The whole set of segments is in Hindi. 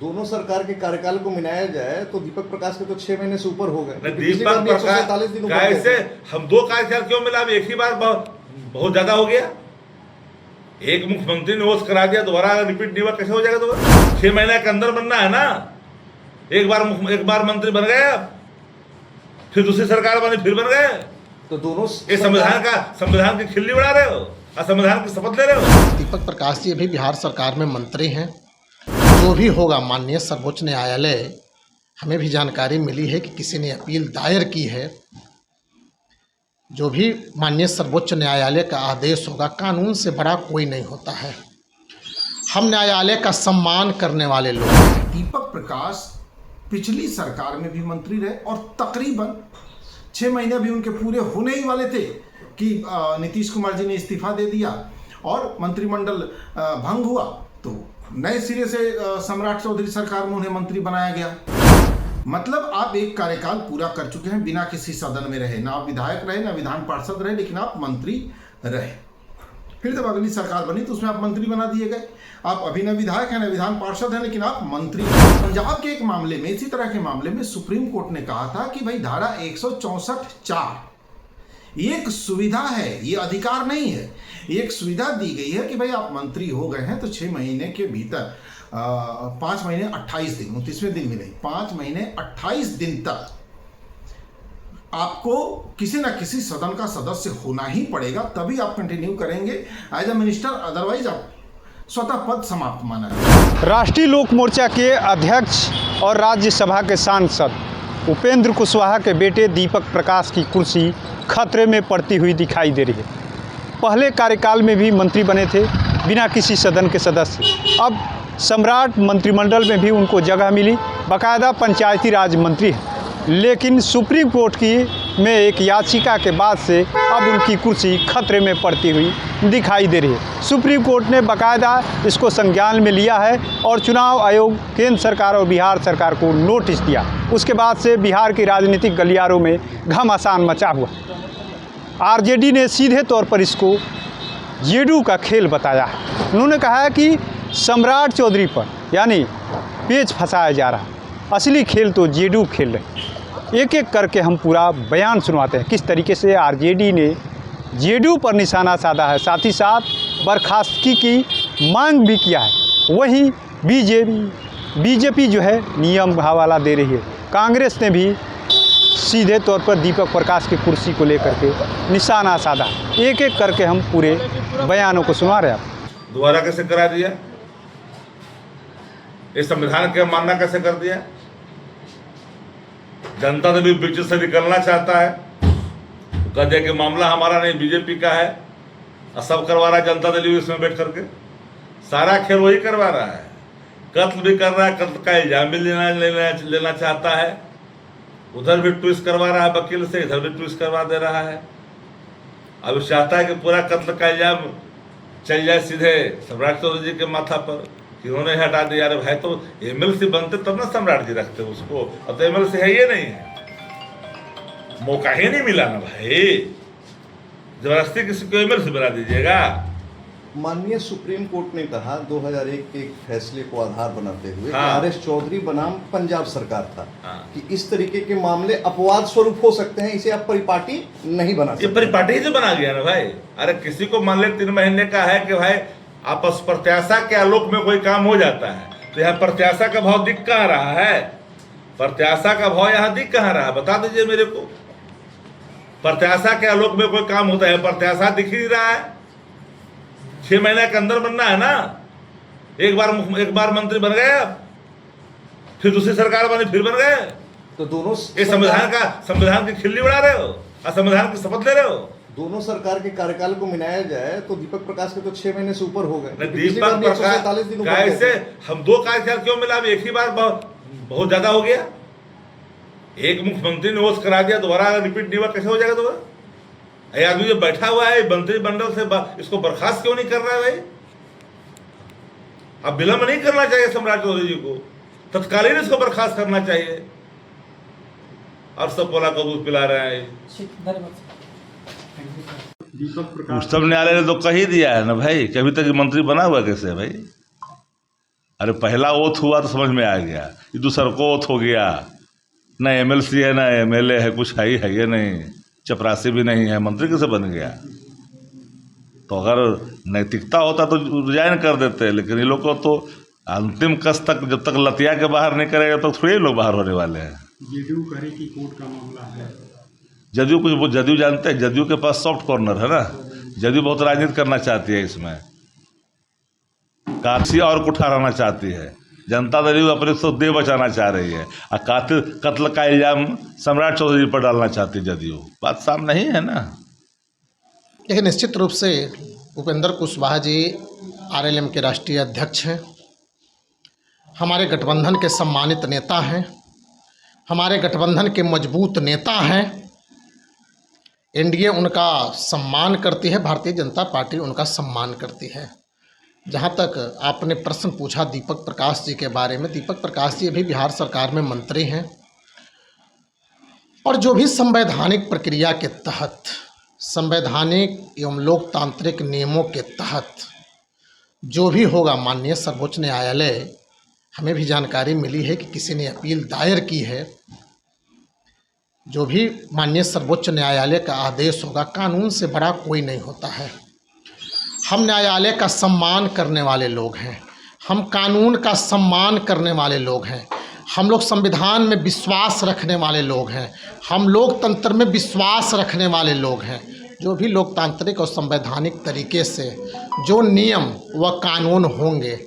दोनों सरकार के कार्यकाल को मिलाया जाए तो दीपक प्रकाश के तो 6 महीने से ऊपर हो गए। दीपक प्रकाश कैसे हम दो कार्यकाल क्यों मिला? एक ही बार बहुत ज्यादा हो गया। एक मुख्यमंत्री ने ओस करा दिया, दोबारा रिपीट नहीं हुआ, कैसे हो जाएगा? दोबारा 6 महीने के अंदर बनना है ना। एक बार मंत्री बन गए, फिर दूसरी सरकार बनी, फिर बन गए। तो दोनों ये संविधान की खिल्ली उड़ा रहे हो और संविधान की शपथ ले रहे हो। दीपक प्रकाश जी अभी बिहार सरकार में मंत्री हैं। जो भी होगा, माननीय सर्वोच्च न्यायालय, हमें भी जानकारी मिली है कि किसी ने अपील दायर की है। जो भी माननीय सर्वोच्च न्यायालय का आदेश होगा, कानून से बड़ा कोई नहीं होता है। हम न्यायालय का सम्मान करने वाले लोग हैं। दीपक प्रकाश पिछली सरकार में भी मंत्री रहे और तकरीबन 6 महीने भी उनके पूरे होने ही वाले थे कि नीतीश कुमार जी ने इस्तीफा दे दिया और मंत्रिमंडल भंग हुआ, तो नए सिरे से सम्राट चौधरी सरकार में उन्हें मंत्री बनाया गया। मतलब आप एक कार्यकाल पूरा कर चुके हैं बिना किसी सदन में रहे, ना आप विधायक रहे ना विधान पार्षद रहे, लेकिन आप मंत्री रहे। फिर जब अगली सरकार बनी तो उसमें आप मंत्री बना दिए गए। आप अभी न विधायक हैं न विधान पार्षद हैं, लेकिन आप मंत्री हैं। पंजाब के एक मामले में, इसी तरह के मामले में सुप्रीम कोर्ट ने कहा था कि भाई धारा 164(4) एक सुविधा है, ये अधिकार नहीं है। एक सुविधा दी गई है कि भाई आप मंत्री हो गए हैं तो 6 महीने के भीतर 5 महीने 28 दिन, 29वें दिन में नहीं, 5 महीने 28 दिन तक आपको किसी न किसी सदन का सदस्य होना ही पड़ेगा, तभी आप कंटिन्यू करेंगे एज ए मिनिस्टर, अदरवाइज आप स्वतः पद समाप्त माना है। राष्ट्रीय लोक मोर्चा के अध्यक्ष और राज्यसभा के सांसद उपेंद्र कुशवाहा के बेटे दीपक प्रकाश की कुर्सी खतरे में पड़ती हुई दिखाई दे रही है। पहले कार्यकाल में भी मंत्री बने थे बिना किसी सदन के सदस्य। अब सम्राट मंत्रिमंडल में भी उनको जगह मिली, बाकायदा पंचायती राज मंत्री है। लेकिन सुप्रीम कोर्ट की में एक याचिका के बाद से अब उनकी कुर्सी खतरे में पड़ती हुई दिखाई दे रही है। सुप्रीम कोर्ट ने बाकायदा इसको संज्ञान में लिया है और चुनाव आयोग, केंद्र सरकार और बिहार सरकार को नोटिस दिया। उसके बाद से बिहार की राजनीतिक गलियारों में घमासान मचा हुआ। आरजेडी ने सीधे तौर पर इसको जेडीयू का खेल बताया है। उन्होंने कहा है कि सम्राट चौधरी पर यानी पेच फंसाया जा रहा है, असली खेल तो जेडीयू खेल रहे। एक एक करके हम पूरा बयान सुनवाते हैं किस तरीके से आरजेडी ने जेडीयू पर निशाना साधा है, साथ ही साथ बर्खास्तगी की मांग भी किया है। वहीं बीजेपी जो है नियम हवाला दे रही है। कांग्रेस ने भी सीधे तौर पर दीपक प्रकाश की कुर्सी को लेकर के निशाना साधा। एक एक करके हम पूरे बयानों को सुना रहे हैं। दोबारा कैसे करा दिया? इस संविधान के मानना कैसे कर दिया? जनता तो भी बीच से निकलना चाहता है, कह दिया कि मामला हमारा नहीं बीजेपी का है, और सब करवा रहा है जनता दल इसमें बैठ करके। सारा खेल वही करवा रहा है। कत्ल भी कर रहा है, कत्ल का इल्जाम भी लेना चाहता है। उधर भी ट्विस्ट करवा रहा है वकील से, इधर भी ट्विस्ट करवा दे रहा है। अब चाहता है कि पूरा कत्ल का इल्जाम चल जाए सीधे सम्राट चौधरी जी के माथा पर, उन्होंने हटा दिया। अरे भाई, तो एमएलसी बनते तब ना सम्राट जी रखते उसको, अब तो एमएलसी है ये नहीं है, मौका ही नहीं मिला ना भाई। जबरदस्ती किसी को एमएलसी बना दीजिएगा। माननीय सुप्रीम कोर्ट ने कहा 2001 के एक फैसले को आधार बनाते हुए हाँ। आर एस चौधरी बनाम पंजाब सरकार था, हाँ। कि इस तरीके के मामले अपवाद स्वरूप हो सकते हैं, इसे आप परिपाटी नहीं बना सकते। ये परिपाटी ही तो बना गया ना भाई। अरे किसी को मान ले 3 महीने का है कि भाई आपस प्रत्याशा के आलोक में कोई काम हो जाता है, तो यहाँ प्रत्याशा का भाव दिख कहाँ रहा है? प्रत्याशा का भाव यहाँ दिख कहाँ रहा है? बता दीजिए मेरे को। प्रत्याशा के आलोक में कोई काम होता है? प्रत्याशा दिख ही रहा है। 6 महीने के अंदर बनना है ना। एक बार मंत्री बन गए, फिर दूसरी सरकार बनी, फिर बन गए। तो दोनों ये संविधान की खिल्ली उड़ा रहे हो और संविधान की शपथ ले रहे हो। दोनों सरकार के कार्यकाल को मिलाया जाए तो दीपक प्रकाश के तो 6 महीने से ऊपर हो गए। दीपक प्रकाश कैसे हम दो कार्यकाल क्यों मिला? एक ही बार बहुत ज्यादा हो गया। एक मुख्यमंत्री ने ओस करा दिया, दोबारा रिपीट नहीं हुआ, कैसे हो जाएगा दोबारा? ये आदमी जो बैठा हुआ है मंत्रिमंडल से, इसको बर्खास्त क्यों नहीं कर रहा है भाई? अब विलंब नहीं करना चाहिए सम्राट चौधरी जी को, तत्कालीन इसको बर्खास्त करना चाहिए। और सब पोला का दूध पिला रहे हैं। उच्चतम न्यायालय ने तो कह ही दिया है ना भाई कि अभी तक मंत्री बना हुआ कैसे है भाई? अरे पहला ओथ हुआ तो समझ में आ गया, ये दूसरा को ओथ हो गया, ना एमएलसी है ना एमएलए है, कुछ है ही है नहीं, चपरासी भी नहीं है, मंत्री कैसे बन गया? तो अगर नैतिकता होता तो रिजाइन कर देते, लेकिन ये लोग को तो अंतिम कस तक जब तक लतिया के बाहर नहीं करेगा तो थोड़े लोग बाहर होने वाले हैं। जदयू करे की कोर्ट का मामला है, जदयू कुछ वो जदयू जानते हैं, जदयू के पास सॉफ्ट कॉर्नर है ना, जदयू बहुत राजनीति करना चाहती है, इसमें काशी और कुठाराना चाहती है, जनता दल अपने तो देह बचाना चाह रही है, और कत्ल का इल्जाम सम्राट चौधरी पर डालना चाहती है जदयू। बात साफ नहीं है ना। देखिए, निश्चित रूप से उपेंद्र कुशवाहा जी आरएलएम के राष्ट्रीय अध्यक्ष हैं, हमारे गठबंधन के सम्मानित नेता हैं, हमारे गठबंधन के मजबूत नेता हैं। एनडीए उनका सम्मान करती है, भारतीय जनता पार्टी उनका सम्मान करती है। जहाँ तक आपने प्रश्न पूछा दीपक प्रकाश जी के बारे में, दीपक प्रकाश जी अभी बिहार सरकार में मंत्री हैं, और जो भी संवैधानिक प्रक्रिया के तहत, संवैधानिक एवं लोकतांत्रिक नियमों के तहत जो भी होगा, माननीय सर्वोच्च न्यायालय, हमें भी जानकारी मिली है कि किसी ने अपील दायर की है, जो भी माननीय सर्वोच्च न्यायालय का आदेश होगा, कानून से बड़ा कोई नहीं होता है। हम न्यायालय का सम्मान करने वाले लोग हैं, हम कानून का सम्मान करने वाले लोग हैं, हम लोग संविधान में विश्वास रखने वाले लोग हैं, हम लोकतंत्र में विश्वास रखने वाले लोग हैं। जो भी लोकतांत्रिक और संवैधानिक तरीके से जो नियम व कानून होंगे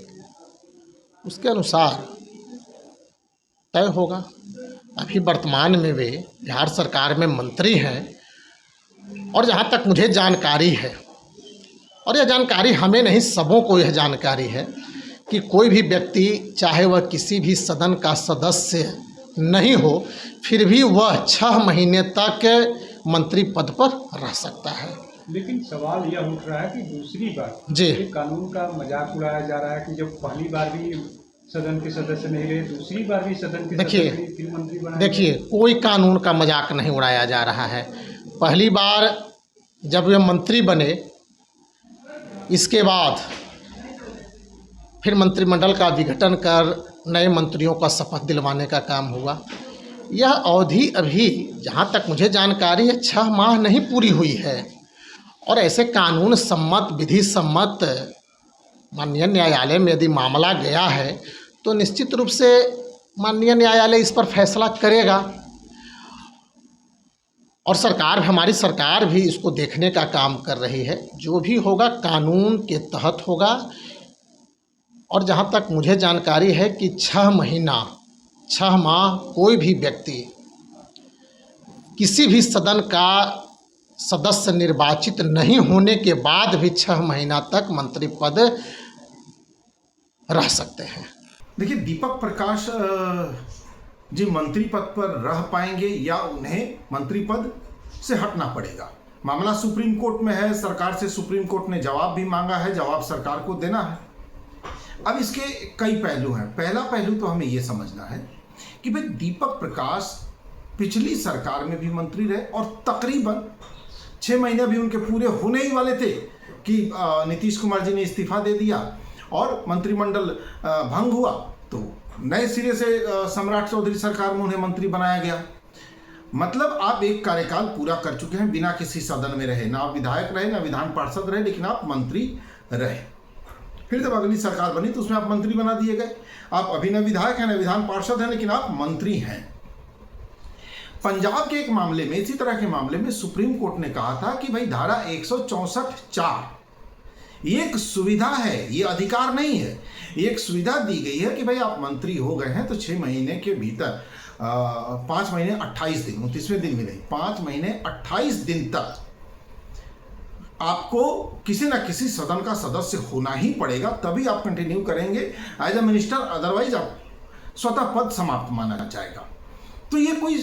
उसके अनुसार तय होगा। अभी वर्तमान में वे बिहार सरकार में मंत्री हैं, और जहाँ तक मुझे जानकारी है, और यह जानकारी हमें नहीं सबों को यह जानकारी है कि कोई भी व्यक्ति चाहे वह किसी भी सदन का सदस्य नहीं हो, फिर भी वह 6 महीने तक मंत्री पद पर रह सकता है। लेकिन सवाल यह उठ रहा है कि दूसरी बार जी, ये कानून का मजाक उड़ाया जा रहा है कि जब पहली बार भी सदन के सदस्य नहीं रहे, दूसरी बार भी सदन के देखिए, सदस्य नहीं, फिर मंत्री बनाए। देखिए, कोई कानून का मजाक नहीं उड़ाया जा रहा है। पहली बार जब वे मंत्री बने, इसके बाद फिर मंत्रिमंडल का विघटन कर नए मंत्रियों का शपथ दिलवाने का काम हुआ। यह अवधि अभी जहाँ तक मुझे जानकारी है 6 माह नहीं पूरी हुई है, और ऐसे कानून सम्मत, विधि सम्मत माननीय न्यायालय में यदि मामला गया है तो निश्चित रूप से माननीय न्यायालय इस पर फैसला करेगा, और सरकार, हमारी सरकार भी इसको देखने का काम कर रही है। जो भी होगा कानून के तहत होगा, और जहाँ तक मुझे जानकारी है कि 6 माह कोई भी व्यक्ति किसी भी सदन का सदस्य निर्वाचित नहीं होने के बाद भी 6 महीना तक मंत्री पद रह सकते हैं। देखिए, दीपक प्रकाश जी मंत्री पद पर रह पाएंगे या उन्हें मंत्री पद से हटना पड़ेगा? मामला सुप्रीम कोर्ट में है, सरकार से सुप्रीम कोर्ट ने जवाब भी मांगा है, जवाब सरकार को देना है। अब इसके कई पहलू हैं। पहला पहलू तो हमें यह समझना है कि भाई दीपक प्रकाश पिछली सरकार में भी मंत्री रहे, और तकरीबन 6 महीने भी उनके पूरे होने ही वाले थे कि नीतीश कुमार जी ने इस्तीफा दे दिया और मंत्रिमंडल भंग हुआ, तो नए सिरे से सम्राट चौधरी सरकार में उन्हें मंत्री बनाया गया। मतलब आप एक कार्यकाल पूरा कर चुके हैं बिना किसी सदन में रहे, ना आप विधायक रहे ना विधान पार्षद रहे, लेकिन आप मंत्री रहे। फिर जब अगली सरकार बनी तो उसमें आप मंत्री बना दिए गए। आप अभी न विधायक हैं न विधान पार्षद हैं, लेकिन आप मंत्री हैं। पंजाब के एक मामले में, इसी तरह के मामले में सुप्रीम कोर्ट ने कहा था कि भाई धारा 164(4) एक सुविधा है, ये अधिकार नहीं है। एक सुविधा दी गई है कि भाई आप मंत्री हो गए हैं तो 6 महीने के भीतर 5 महीने 28 दिन, 29वें दिन में नहीं, 5 महीने 28 दिन तक आपको किसी न किसी सदन का सदस्य होना ही पड़ेगा, तभी आप कंटिन्यू करेंगे एज ए मिनिस्टर, अदरवाइज आप स्वतः पद समाप्त माना जाएगा। तो ये कोई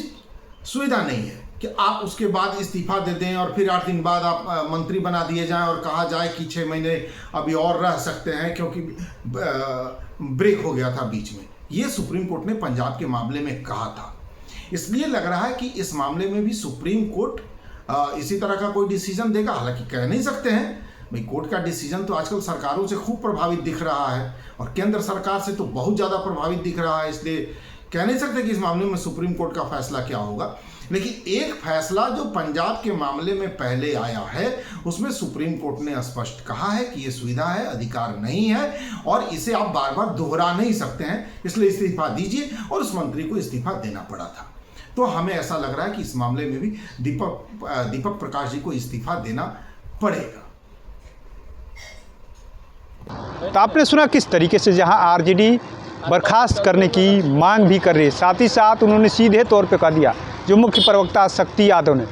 सुविधा नहीं है कि आप उसके बाद इस्तीफा दे दें और फिर 8 दिन बाद आप मंत्री बना दिए जाएं और कहा जाए कि 6 महीने अभी और रह सकते हैं क्योंकि ब्रेक हो गया था बीच में। ये सुप्रीम कोर्ट ने पंजाब के मामले में कहा था। इसलिए लग रहा है कि इस मामले में भी सुप्रीम कोर्ट इसी तरह का कोई डिसीजन देगा। हालांकि कह नहीं सकते हैं, भाई कोर्ट का डिसीजन तो आजकल सरकारों से खूब प्रभावित दिख रहा है और केंद्र सरकार से तो बहुत ज़्यादा प्रभावित दिख रहा है, इसलिए कह नहीं सकते कि इस मामले में सुप्रीम कोर्ट का फैसला क्या होगा। लेकिन एक फैसला जो पंजाब के मामले में पहले आया है उसमें सुप्रीम कोर्ट ने स्पष्ट कहा है कि ये सुविधा है, अधिकार नहीं है और इसे आप बार बार दोहरा नहीं सकते हैं, इसलिए इस्तीफा दीजिए, और उस मंत्री को इस्तीफा देना पड़ा था। तो हमें ऐसा लग रहा है कि इस मामले में भी दीपक प्रकाश जी को इस्तीफा देना पड़ेगा। तो आपने सुना किस तरीके से जहां आरजेडी बर्खास्त करने की मांग भी कर रही है, साथ ही साथ उन्होंने सीधे तौर पे कह दिया जो मुख्य प्रवक्ता शक्ति यादव ने,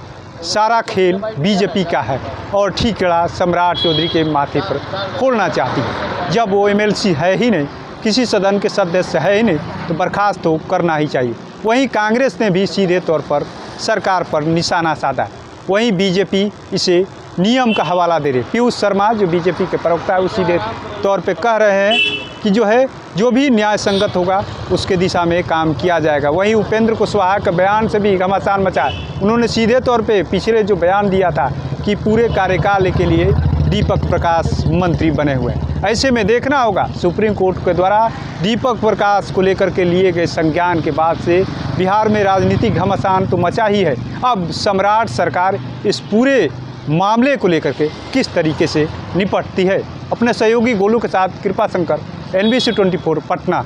सारा खेल बीजेपी का है और ठीकरा सम्राट चौधरी के माथे पर फोड़ना चाहती है। जब वो एमएलसी है ही नहीं, किसी सदन के सदस्य है ही नहीं, तो बर्खास्त तो करना ही चाहिए। वहीं कांग्रेस ने भी सीधे तौर पर सरकार पर निशाना साधा है। वहीं बीजेपी इसे नियम का हवाला दे रही है। पीयूष शर्मा जो बीजेपी के प्रवक्ता है, वो सीधे तौर पे कह रहे हैं कि जो भी न्याय संगत होगा उसके दिशा में काम किया जाएगा। वहीं उपेंद्र कुशवाहा के बयान से भी घमासान मचा है। उन्होंने सीधे तौर पे पिछले जो बयान दिया था कि पूरे कार्यकाल के लिए दीपक प्रकाश मंत्री बने हुए हैं। ऐसे में देखना होगा सुप्रीम कोर्ट के द्वारा दीपक प्रकाश को लेकर के लिए गए संज्ञान के बाद से बिहार में राजनीतिक घमासान तो मचा ही है। अब सम्राट सरकार इस पूरे मामले को लेकर के किस तरीके से निपटती है। अपने सहयोगी गोलू के साथ कृपा शंकर, NBC 24 पटना।